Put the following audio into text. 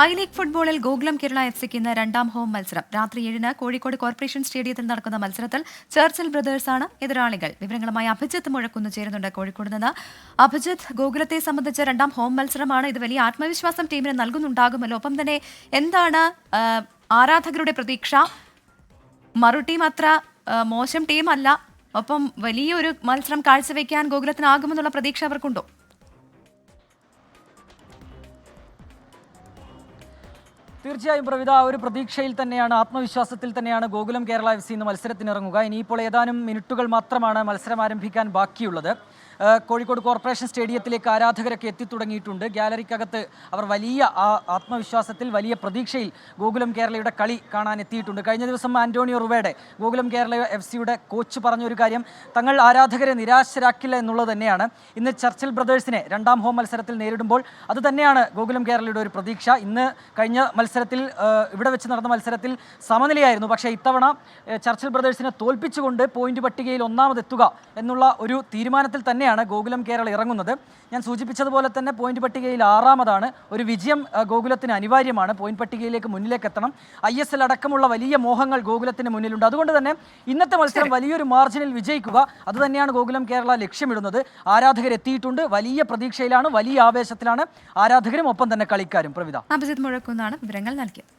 I league ഫുട്ബോളിൽ ഗോകുലം കേരള എഫ്.സിക്ക് ഇന്ന് രണ്ടാം ഹോം മത്സരം. രാത്രി 7-ന് കോഴിക്കോട് കോർപ്പറേഷൻ സ്റ്റേഡിയത്തിൽ നടക്കുന്ന മത്സരത്തിൽ ചർച്ചിൽ ബ്രദേഴ്സാണ് എതിരാളികൾ. വിവരങ്ങളുമായി അഭിജിത്ത് മുഴക്കുന്ന് ചേരുന്നുണ്ട് കോഴിക്കോട് നിന്ന്. അഭിജിത്ത്, ഗോകുലത്തെ സംബന്ധിച്ച് രണ്ടാം ഹോം മത്സരമാണ്. ഇത് വലിയ ആത്മവിശ്വാസം ടീമിന് നൽകുന്നുണ്ടാകുമല്ലോ. ഒപ്പം തന്നെ എന്താണ് ആരാധകരുടെ പ്രതീക്ഷ? മറു ടീം അത്ര മോശം ടീമല്ല. ഒപ്പം വലിയൊരു മത്സരം കാഴ്ചവെക്കാൻ ഗോകുലത്തിനാകുമെന്നുള്ള പ്രതീക്ഷ അവർക്കുണ്ടോ? തീർച്ചയായും പ്രവിധ, ഒരു പ്രതീക്ഷയിൽ തന്നെയാണ്, ആത്മവിശ്വാസത്തിൽ തന്നെയാണ് ഗോകുലം കേരള എഫ്.സി ഇന്ന് മത്സരത്തിനിറങ്ങുക. ഇനിയിപ്പോൾ ഏതാനും മിനിറ്റുകൾ മാത്രമാണ് മത്സരം ആരംഭിക്കാൻ ബാക്കിയുള്ളത്. കോഴിക്കോട് കോർപ്പറേഷൻ സ്റ്റേഡിയത്തിലേക്ക് ആരാധകരൊക്കെ എത്തിത്തുടങ്ങിയിട്ടുണ്ട്. ഗ്യാലറിക്കകത്ത് അവർ വലിയ ആത്മവിശ്വാസത്തിൽ, വലിയ പ്രതീക്ഷയിൽ ഗോകുലം കേരളയുടെ കളി കാണാൻ എത്തിയിട്ടുണ്ട്. കഴിഞ്ഞ ദിവസം ആന്റോണിയോ റുവേഡെ, ഗോകുലം കേരള എഫ്.സിയുടെ കോച്ച്, പറഞ്ഞൊരു കാര്യം തങ്ങൾ ആരാധകരെ നിരാശരാക്കില്ല എന്നുള്ളത് തന്നെയാണ്. ഇന്ന് ചർച്ചിൽ ബ്രദേഴ്സിനെ രണ്ടാം ഹോം മത്സരത്തിൽ നേരിടുമ്പോൾ അത് തന്നെയാണ് ഗോകുലം കേരളയുടെ ഒരു പ്രതീക്ഷ. ഇന്ന് കഴിഞ്ഞ മത്സരത്തിൽ, ഇവിടെ വെച്ച് നടന്ന മത്സരത്തിൽ സമനിലയായിരുന്നു. പക്ഷേ ഇത്തവണ ചർച്ചിൽ ബ്രദേഴ്സിനെ തോൽപ്പിച്ചുകൊണ്ട് പോയിന്റ് പട്ടികയിൽ ഒന്നാമതെത്തുക എന്നുള്ള ഒരു തീരുമാനത്തിൽ തന്നെയാണ് ഗോകുലം കേരള ഇറങ്ങുന്നത്. ഞാൻ സൂചിപ്പിച്ചതുപോലെ തന്നെ പോയിന്റ് പട്ടികയിൽ 6ാമതാണ്. ഒരു വിജയം ഗോകുലത്തിന് അനിവാര്യമാണ്. പോയിന്റ് പട്ടികയിലേക്ക് മുന്നിലേക്ക് എത്തണം. ISL അടക്കമുള്ള വലിയ മോഹങ്ങൾ ഗോകുലത്തിന് മുന്നിലുണ്ട്. അതുകൊണ്ട് തന്നെ ഇന്നത്തെ മത്സരം വലിയൊരു മാർജിനിൽ വിജയിക്കുക, അതുതന്നെയാണ് ഗോകുലം കേരള ലക്ഷ്യമിടുന്നത്. ആരാധകരെത്തിയിട്ടുണ്ട്. വലിയ പ്രതീക്ഷയിലാണ്, വലിയ ആവേശത്തിലാണ് ആരാധകരും, ഒപ്പം തന്നെ കളിക്കാരും. പ്രവിധ, അഭിജിത്ത് മുഴക്കുന്നാണ് വിവരങ്ങൾ നൽകിയത്.